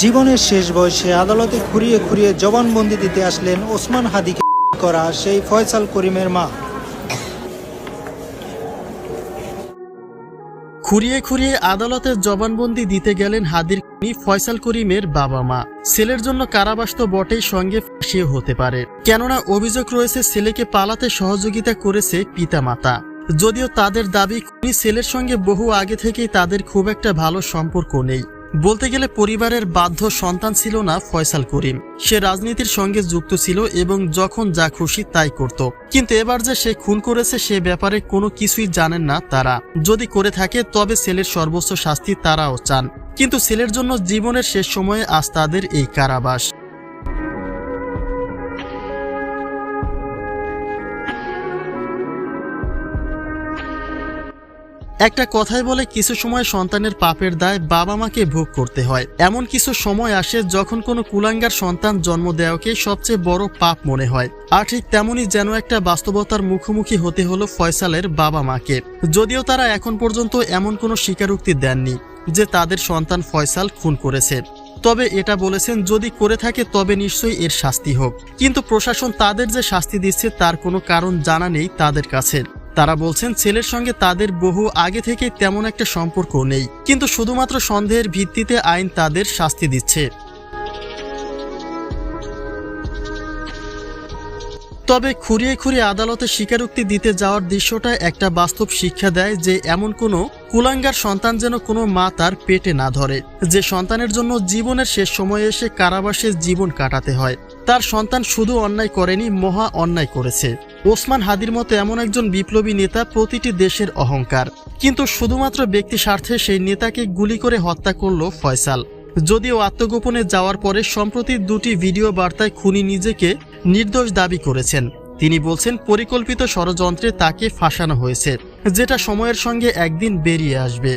জীবনের শেষ বয়সে আদালতে খুঁড়িয়ে খুঁড়িয়ে জবানবন্দি দিতে আসলেন ওসমান হাদিকে করা সেই ফয়সাল করিমের মা। খুঁড়িয়ে খুঁড়িয়ে আদালতে জবানবন্দি দিতে গেলেন হাদির খুনি ফয়সাল করিমের বাবা মা। ছেলের জন্য কারাবাস তো বটেই, সঙ্গে ফাঁসিও হতে পারে, কেননা অভিযোগ রয়েছে ছেলেকে পালাতে সহযোগিতা করেছে পিতামাতা। যদিও তাদের দাবি খুনি ছেলের সঙ্গে বহু আগে থেকেই তাদের খুব একটা ভালো সম্পর্ক নেই। বলতে গেলে পরিবারের বাধ্য সন্তান ছিল না ফয়সাল করিম। সে রাজনীতির সঙ্গে যুক্ত ছিল এবং যখন যা খুশি তাই করত। কিন্তু এবার যে সে খুন করেছে সে ব্যাপারে কোনো কিছুই জানেন না তারা। যদি করে থাকে তবে ছেলের সর্বোচ্চ শাস্তি তারাও চান, কিন্তু ছেলের জন্য জীবনের শেষ সময়ে আজ তাদের এই কারাবাস। একটা কথাই বলে, কিছু সময় সন্তানের পাপের দায় বাবা মাকে ভোগ করতে হয়। এমন কিছু সময় আসে যখন কোনো কুলাঙ্গার সন্তান জন্ম দেওয়াকে সবচেয়ে বড় পাপ মনে হয়। আর ঠিক তেমনই যেন একটা বাস্তবতার মুখোমুখি হতে হলো ফয়সালের বাবা মাকে। যদিও তারা এখন পর্যন্ত এমন কোনো স্বীকারোক্তি দেননি যে তাদের সন্তান ফয়সাল খুন করেছে, তবে এটা বলেছেন যদি করে থাকে তবে নিশ্চয়ই এর শাস্তি হোক। কিন্তু প্রশাসন তাদের যে শাস্তি দিচ্ছে তার কোনো কারণ জানা নেই তাদের কাছে। তারা বলছেন ছেলের সঙ্গে তাদের বহু আগে থেকে তেমন একটা সম্পর্ক নেই, কিন্তু শুধুমাত্র সন্দেহের ভিত্তিতে আইন তাদের শাস্তি দিচ্ছে। তবে খুঁড়িয়ে খুঁড়িয়ে আদালতে স্বীকারোক্তি দিতে যাওয়ার দৃশ্যটা একটা বাস্তব শিক্ষা দেয় যে এমন কোনো কুলাঙ্গার সন্তান যেন কোনো মা তার পেটে না ধরে, যে সন্তানের জন্য জীবনের শেষ সময়ে এসে কারাবাসে জীবন কাটাতে হয়। তার সন্তান শুধু অন্যায় করেনি, মহা অন্যায় করেছে। ওসমান হাদির মতো এমন একজন বিপ্লবী নেতা প্রতিটি দেশের অহংকার, কিন্তু শুধুমাত্র ব্যক্তি স্বার্থে সেই নেতাকে গুলি করে হত্যা করল ফয়সাল। যদিও আত্মগোপনে যাওয়ার পরে সম্প্রতি দুটি ভিডিও বার্তায় খুনি নিজেকে নির্দোষ দাবি করেছেন। তিনি বলছেন পরিকল্পিত ষড়যন্ত্রে তাকে ফাঁসানো হয়েছে, যেটা সময়ের সঙ্গে একদিন বেরিয়ে আসবে।